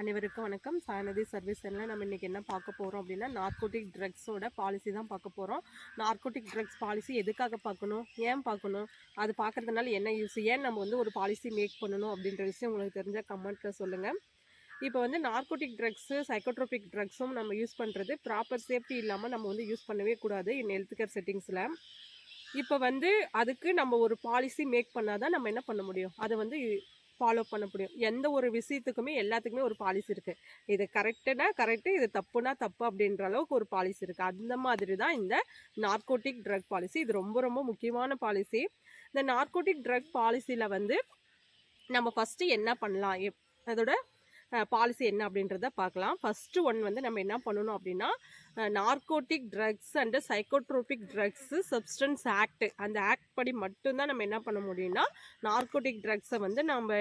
அனைவருக்கும் வணக்கம். சாயநதி சர்வீஸ் சேனலில் நம்ம இன்றைக்கி என்ன பார்க்க போகிறோம் அப்படின்னா, நார்கோட்டிக் ட்ரக்ஸோட பாலிசி தான் பார்க்க போகிறோம். நார்கோட்டிக் ட்ரக்ஸ் பாலிசி எதுக்காக பார்க்கணும், ஏன் பார்க்கணும், அது பார்க்குறதுனால என்ன யூஸ், ஏன் நம்ம வந்து ஒரு பாலிசி மேக் பண்ணணும் அப்படின்ற விஷயம் உங்களுக்கு தெரிஞ்சால் கமெண்ட்டில் சொல்லுங்கள். இப்போ வந்து நார்கோட்டிக் ட்ரக்ஸு, சைக்கோட்ரோபிக் ட்ரக்ஸும் நம்ம யூஸ் பண்ணுறது ப்ராப்பர் சேஃப்டி இல்லாமல் நம்ம வந்து யூஸ் பண்ணவே கூடாது இன் ஹெல்த் கேர் செட்டிங்ஸில். இப்போ வந்து அதுக்கு நம்ம ஒரு பாலிசி மேக் பண்ணால் தான் நம்ம என்ன பண்ண முடியும், அதை வந்து ஃபாலோ பண்ண முடியும். எந்த ஒரு விஷயத்துக்குமே எல்லாத்துக்குமே ஒரு பாலிசி இருக்குது. இது கரெக்டுனா கரெக்டு, இது தப்புனா தப்பு அப்படின்ற அளவுக்கு ஒரு பாலிசி இருக்குது. அந்த மாதிரி தான் இந்த நார்கோட்டிக் ட்ரக் பாலிசி. இது ரொம்ப ரொம்ப முக்கியமான பாலிசி. இந்த நார்கோட்டிக் ட்ரக் பாலிசியில் வந்து நம்ம ஃபஸ்ட்டு என்ன பண்ணலாம், அதோட பாலிசி என்ன அப்படின்றத பார்க்கலாம். ஃபஸ்ட்டு ஒன் வந்து நம்ம என்ன பண்ணணும் அப்படின்னா, narcotic drugs and psychotropic drugs substance act, அந்த ஆக்ட் படி மட்டும்தான் நம்ம என்ன பண்ண முடியும்னா நார்கோட்டிக் ட்ரக்ஸை வந்து நம்ம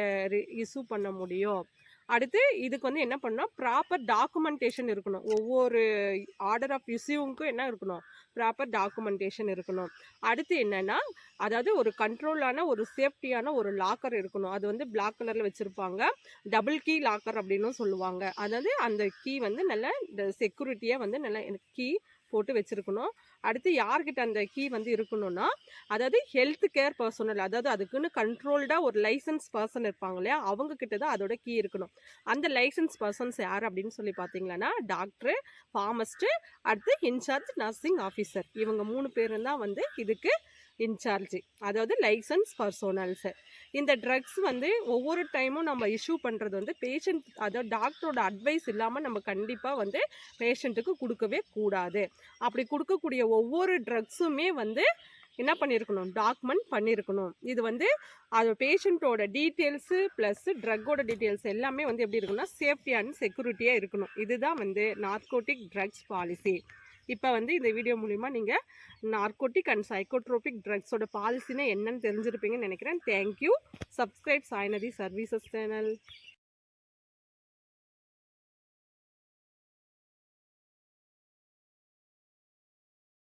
இஷ்யூ பண்ண முடியும். அடுத்து இதுக்கு வந்து என்ன பண்ணணும், ப்ராப்பர் டாக்குமெண்டேஷன் இருக்கணும். ஒவ்வொரு ஆர்டர் ஆஃப் இஷ்யூவுக்கும் என்ன இருக்கணும், ப்ராப்பர் டாக்குமெண்டேஷன் இருக்கணும். அடுத்து என்னென்னா, அதாவது ஒரு கண்ட்ரோலான ஒரு சேஃப்டியான ஒரு லாக்கர் இருக்கணும். அது வந்து பிளாக் கலரில் வச்சுருப்பாங்க. டபுள் கீ லாக்கர் அப்படின்னும் சொல்லுவாங்க. அதாவது அந்த கீ வந்து நல்ல இந்த செக்யூரிட்டியாக வந்து நல்ல கீ போட்டு வச்சுருக்கணும். அடுத்து யார்கிட்ட அந்த கீ வந்து இருக்கணும்னா, அதாவது ஹெல்த் கேர் பர்சனல், அதாவது அதுக்குன்னு கண்ட்ரோல்டாக ஒரு லைசன்ஸ் பர்சன் இருப்பாங்க இல்லையா, அவங்கக்கிட்ட தான் அதோட கீ இருக்கணும். அந்த லைசன்ஸ் பர்சன்ஸ் யார் அப்படின்னு சொல்லி பார்த்தீங்கன்னா, டாக்டரு, ஃபார்மஸ்ட்டு, அடுத்து இன்சார்ஜ் நர்சிங் ஆஃபீஸர், இவங்க 3 பேரும் தான் வந்து இதுக்கு இன்சார்ஜ், அதாவது லைசன்ஸ் பர்சனல்ஸு. இந்த ட்ரக்ஸ் வந்து ஒவ்வொரு டைமும் நம்ம இஷ்யூ பண்ணுறது வந்து பேஷண்ட், அதாவது டாக்டரோட அட்வைஸ் இல்லாமல் நம்ம கண்டிப்பாக வந்து பேஷண்ட்டுக்கு கொடுக்கவே கூடாது. அப்படி கொடுக்கக்கூடிய ஒவ்வொரு ட்ரக்ஸுமே வந்து என்ன பண்ணியிருக்கணும், டாக்குமெண்ட் பண்ணியிருக்கணும். இது வந்து அது பேஷண்ட்டோட டீட்டெயில்ஸு ப்ளஸ் ட்ரக்கோட டீட்டெயில்ஸ் எல்லாமே வந்து எப்படி இருக்கணும்னா சேஃப்டி அண்ட் செக்யூரிட்டியாக இருக்கணும். இதுதான் வந்து நார்கோட்டிக் ட்ரக்ஸ் பாலிசி. இப்போ வந்து இந்த வீடியோ மூலிமா நீங்கள் நார்கோட்டிக் அண்ட் சைக்கோட்ரோபிக் ட்ரக்ஸோட பாலிசினா என்னன்னு தெரிஞ்சிருப்பீங்கன்னு நினைக்கிறேன். Thank you. Subscribe Sainathi services channel.